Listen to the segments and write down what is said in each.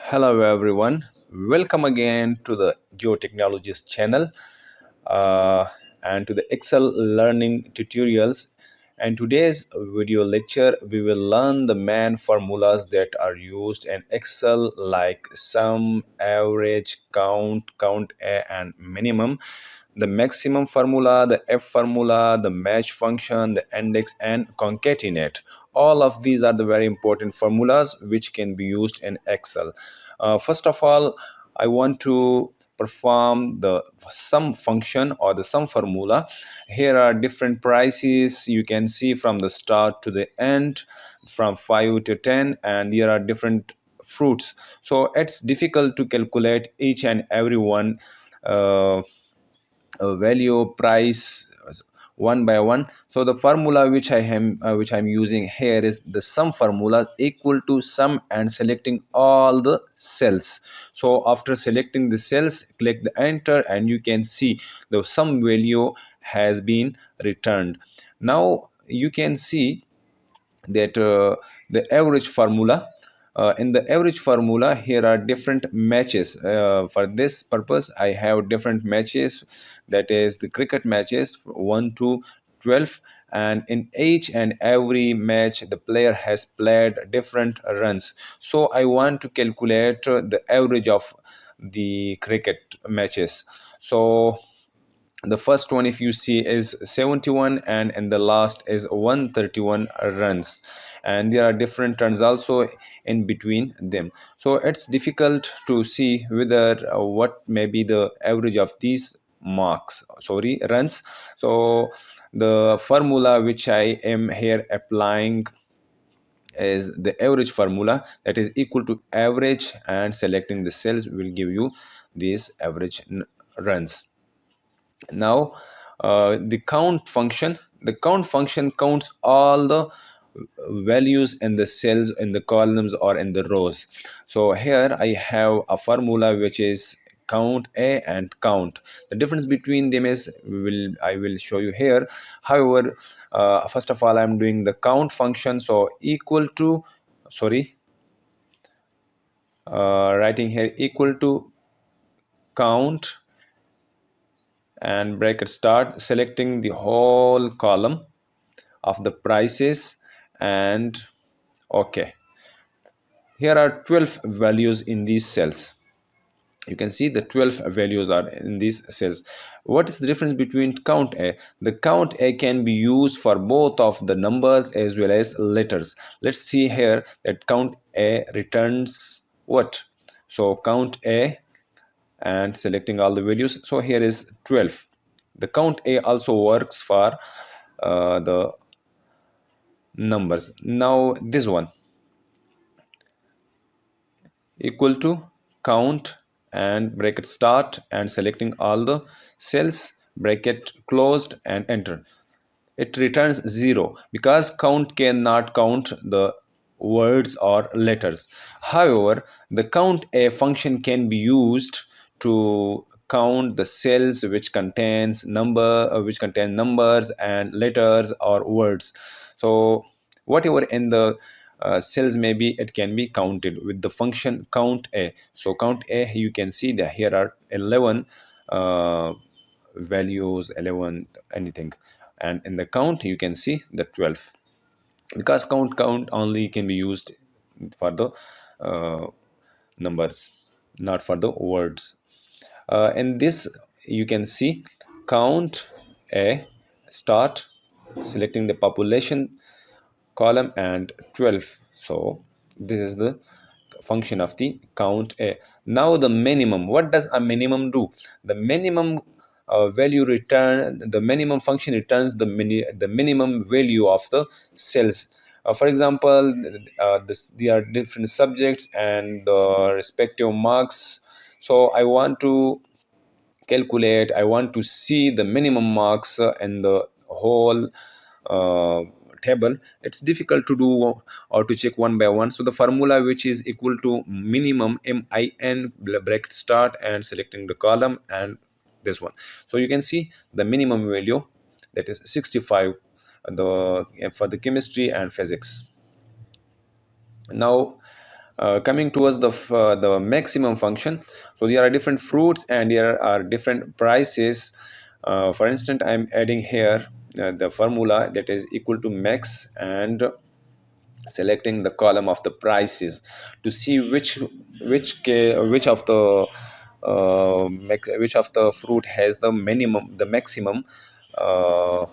Hello everyone, welcome again to the Geotechnologies channel uh, and to the Excel learning tutorials. And today's video lecture, we will learn the main formulas that are used in Excel like sum, average, count A and minimum, the maximum formula, the F formula, the match function, the index and concatenate. All of these are the very important formulas which can be used in Excel. First of all, I want to perform the sum function or the sum formula. Here are different prices you can see from the start to the end, from 5 to 10, and there are different fruits. So it's difficult to calculate each and every one value price one by one. So the formula which I'm using here is the sum formula equal to sum and selecting all the cells. So after selecting the cells, click the enter and you can see the sum value has been returned. Now you can see that the average formula, in the average formula here are different matches. For this purpose I have different matches, that is the cricket matches 1 to 12, and in each and every match the player has played different runs. So I want to calculate the average of the cricket matches. So the first one, if you see, is 71 and in the last is 131 runs, and there are different runs also in between them. So it's difficult to see whether what may be the average of these runs. So the formula which I am here applying is the average formula, that is equal to average, and selecting the cells will give you these average runs. Now the count function counts all the values in the cells, in the columns or in the rows. So here I have a formula which is count A and count. The difference between them is I will show you here. However, first of all I'm doing the count function, so equal to writing here equal to count and bracket start, selecting the whole column of the prices, and okay, here are 12 values in these cells. You can see the 12 values are in these cells. What is the difference between count A? The count A can be used for both of the numbers as well as letters. Let's see here that count A returns what. So count A and selecting all the values, so here is 12. The count A also works for the numbers. Now this one equal to count and bracket start and selecting all the cells, bracket closed and enter. It returns 0 because count cannot count the words or letters. However, the count A function can be used to count the cells which contains which contain numbers and letters or words. So whatever in the cells maybe, it can be counted with the function count A. So count A, you can see that here are 11 values, 11 anything, and in the count you can see the 12, because count only can be used for the numbers, not for the words. In this you can see count A start, selecting the population column and 12. So this is the function of the count A. Now the minimum, what does a minimum do? The minimum value return, the minimum function returns the minimum value of the cells. For example, there are different subjects and respective marks. So I want to calculate, I want to see the minimum marks in the whole uh, table. It's difficult to do or to check one by one. So the formula which is equal to minimum, min bracket start and selecting the column and this one. So you can see the minimum value, that is 65 for the chemistry and physics. Now Coming towards the maximum function, so there are different fruits and there are different prices. For instance, I'm adding here the formula that is equal to max and selecting the column of the prices to see which of the which of the fruit has the maximum uh,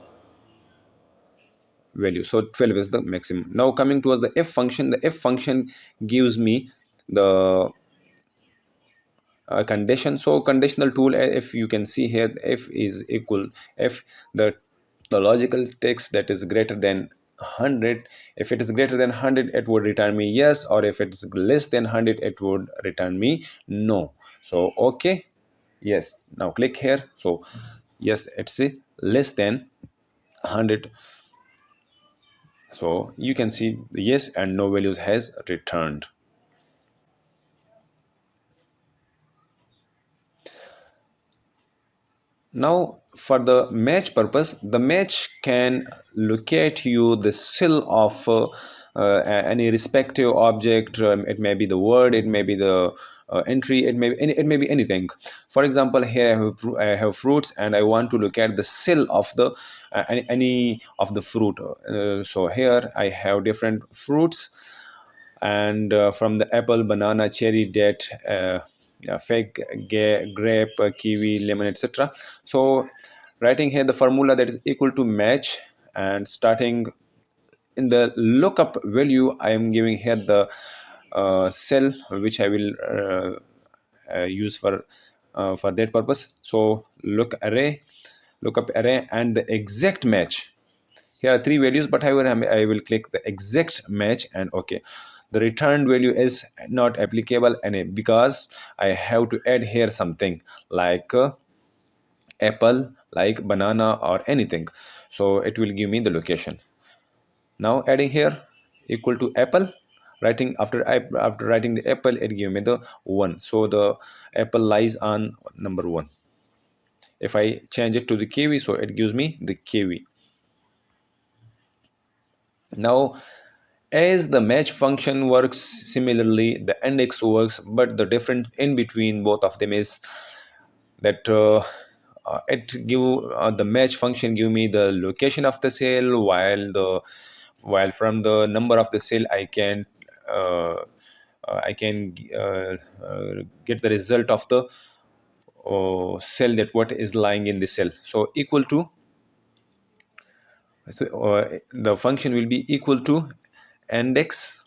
value. So 12 is the maximum. Now coming towards the if function, the if function gives me the condition. So conditional tool, if you can see here, if is equal, if the logical text that is greater than 100, if it is greater than 100 it would return me yes, or if it's less than 100 it would return me no. So okay, yes, now click here. So yes, it's a less than 100. So you can see the yes and no values has returned. Now, for the match purpose, the match can locate you the cell of any respective object. It may be the word, it may be the entry, it may be anything. For example, here I have fruits, and I want to look at the cell of the any of the fruit. So here I have different fruits, and from the apple, banana, cherry, date, fig, grape, kiwi, lemon, etc. So writing here the formula that is equal to match, and starting in the lookup value I am giving here the cell which I will use for that purpose. So lookup array and the exact match. Here are three values, but however I will click the exact match and okay. The returned value is not applicable and because I have to add here something like apple, like banana or anything. So it will give me the location. Now adding here equal to apple, writing after writing the apple, it give me the 1. So the apple lies on number 1. If I change it to the kiwi, so it gives me the kiwi. Now, as the match function works similarly, the index works, but the difference in between both of them is that the match function give me the location of the cell, while from the number of the cell uh, I can get the result of the cell, that what is lying in the cell. So equal to, the function will be equal to index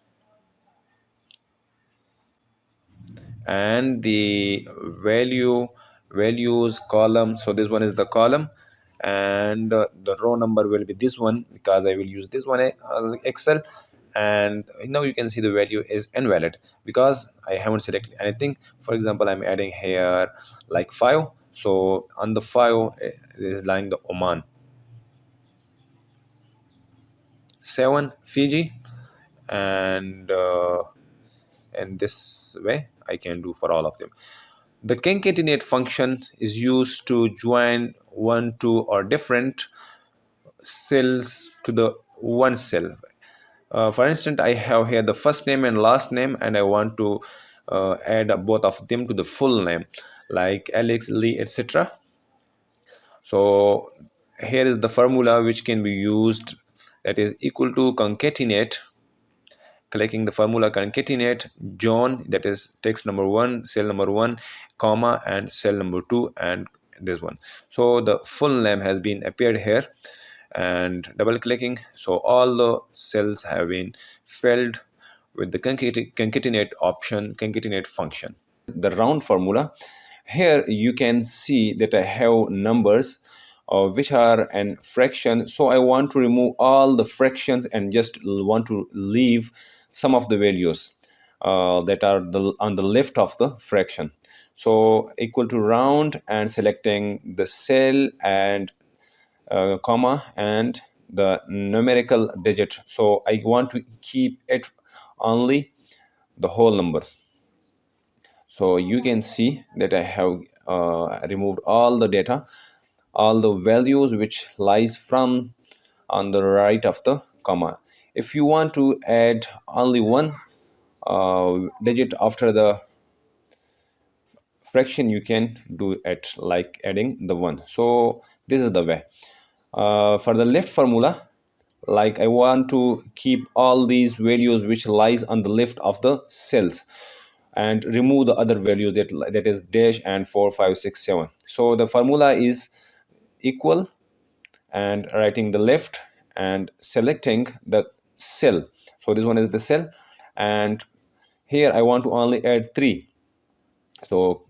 and the values column. So this one is the column, and the row number will be this one because I will use this one excel. And now you can see the value is invalid because I haven't selected anything. For example, I'm adding here like 5. So on the 5 is lying the Oman, 7 Fiji, and in this way I can do for all of them. The concatenate function is used to join one, two, or different cells to the one cell. For instance, I have here the first name and last name, and I want to add both of them to the full name, like Alex, Lee, etc. So here is the formula which can be used, that is equal to concatenate. Clicking the formula concatenate John, that is text number 1, cell number 1, comma, and cell number 2, and this one. So the full name has been appeared here, and double clicking, so all the cells have been filled with the concatenate option, concatenate function. The round formula, here you can see that I have numbers which are an fraction. So I want to remove all the fractions and just want to leave some of the values that are on the left of the fraction. So equal to round, and selecting the cell and comma and the numerical digit. So I want to keep it only the whole numbers. So you can see that I have removed all the data, all the values which lies from on the right of the comma. If you want to add only one digit after the fraction, you can do it like adding the 1. So this is the way. For the left formula, like I want to keep all these values which lies on the left of the cells and remove the other value that is dash and 4 5 6 7. So the formula is equal, and writing the left and selecting the cell. So this one is the cell, and here I want to only add 3. So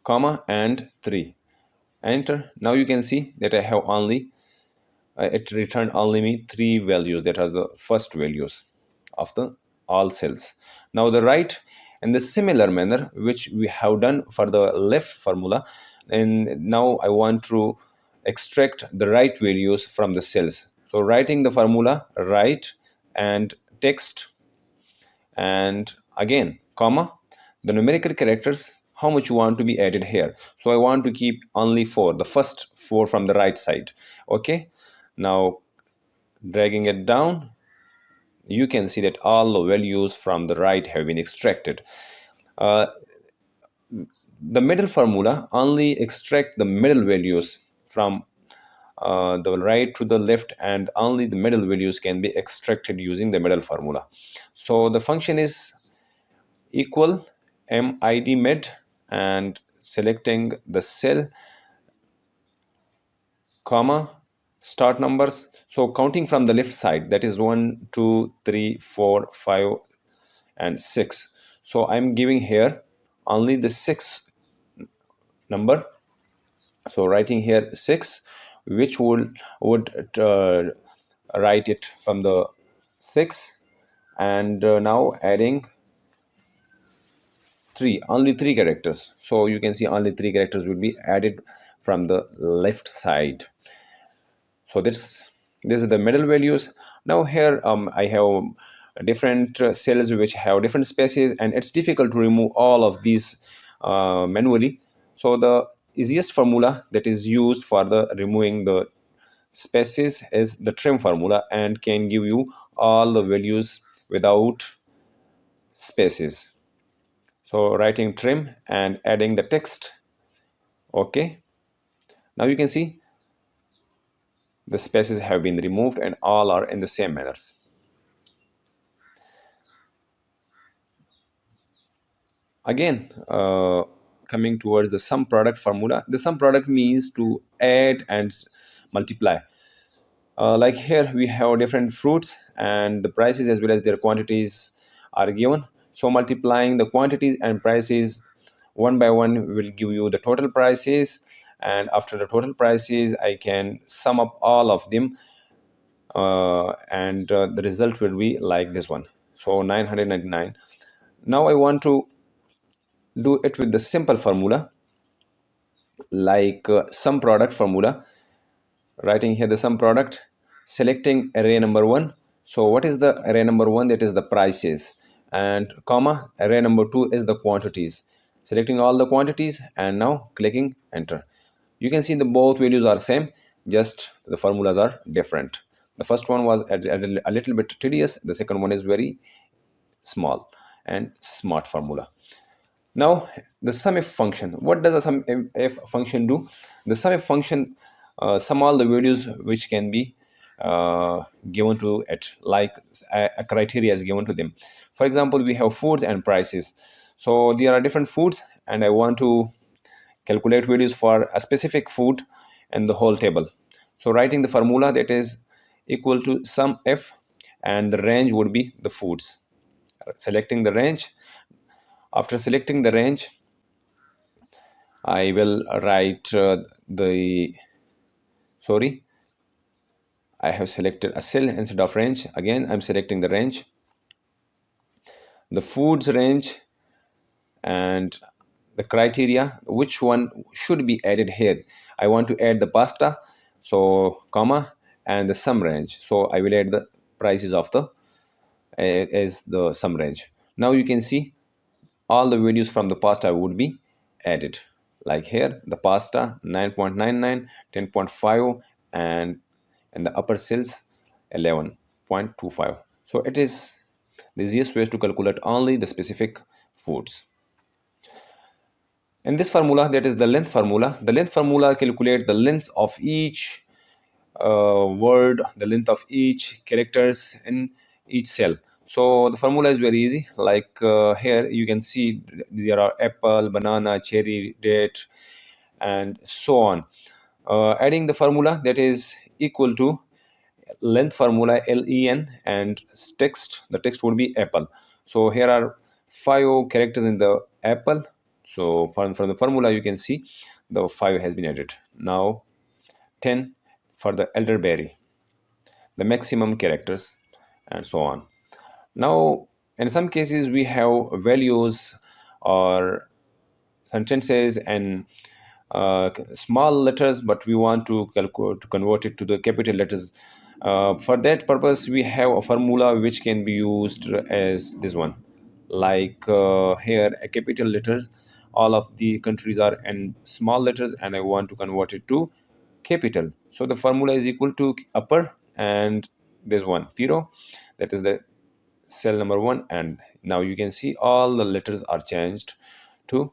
comma and 3, enter. Now you can see that I have only it returned only me 3 values, that are the first values of the all cells. Now the right, in the similar manner which we have done for the left formula, and now I want to extract the right values from the cells. So writing the formula right and text, and again comma, the numerical characters how much you want to be added here. So I want to keep only 4, the first 4 from the right side. Okay, now dragging it down, you can see that all the values from the right have been extracted. uh, the middle formula only extract the middle values from the right to the left, and only the middle values can be extracted using the middle formula. So the function is equal mid mid, and selecting the cell, comma, start numbers. So counting from the left side, that is 1 2 3 4 5 and 6. So I'm giving here only the 6 number. So writing here 6, which would write it from the 6, and now adding 3, only 3 characters. So you can see only 3 characters will be added from the left side. So this is the middle values. Now here I have different cells which have different spaces, and it's difficult to remove all of these manually. So the easiest formula that is used for the removing the spaces is the trim formula, and can give you all the values without spaces. So writing trim and adding the text. Okay, now you can see the spaces have been removed and all are in the same manners. Again, coming towards the sum product formula, the sum product means to add and multiply. Like here we have different fruits, and the prices as well as their quantities are given. So multiplying the quantities and prices one by one will give you the total prices, and after the total prices I can sum up all of them, and the result will be like this one. So 999. Now I want to do it with the simple formula, like sum product formula. Writing here the sum product, selecting array number 1. So what is the array number 1? That is the prices, and comma, array number 2 is the quantities. Selecting all the quantities and now clicking enter. You can see the both values are same, just the formulas are different. The first one was a little bit tedious, the second one is very small and smart formula. Now the sumif function, what does the sumif function do? The sumif function sum all the values which can be given to it, like a criteria is given to them. For example, we have foods and prices. So there are different foods, and I want to calculate values for a specific food in the whole table. So writing the formula, that is equal to sum f, and the range would be the foods. Selecting the range. After selecting the range, I will write sorry, I have selected a cell instead of range. Again, I'm selecting the range, the foods range, and the criteria, which one should be added here. I want to add the pasta, so comma, and the sum range. So I will add the prices of the as the sum range. Now you can see all the values from the pasta would be added, like here the pasta 9.99, 10.5, and in the upper cells 11.25. So it is The easiest way is to calculate only the specific foods. In this formula, that is the length formula calculate the length of each word, the length of each characters in each cell. So the formula is very easy. Like here you can see there are apple, banana, cherry, date, and so on. Adding the formula, that is equal to length formula len, and text, the text would be apple. So here are 5 characters in the apple. So from the formula you can see the 5 has been added. Now 10 for the elderberry, the maximum characters, and so on. Now in some cases we have values or sentences and small letters, but we want to convert it to the capital letters. For that purpose we have a formula which can be used as this one. Like here a capital letters, all of the countries are in small letters, and I want to convert it to capital. So the formula is equal to upper and this one piro, that is the cell number 1, and now you can see all the letters are changed to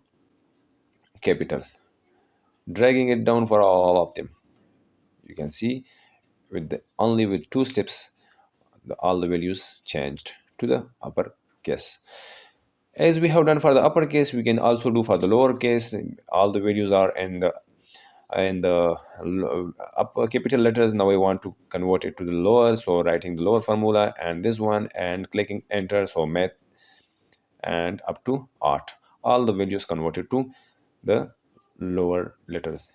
capital. Dragging it down for all of them, you can see with only with 2 steps all the values changed to the uppercase. As we have done for the uppercase, we can also do for the lowercase. All the values are in the upper capital letters. Now I want to convert it to the lower, so writing the lower formula and this one and clicking enter. So math and up to art, all the values converted to the lower letters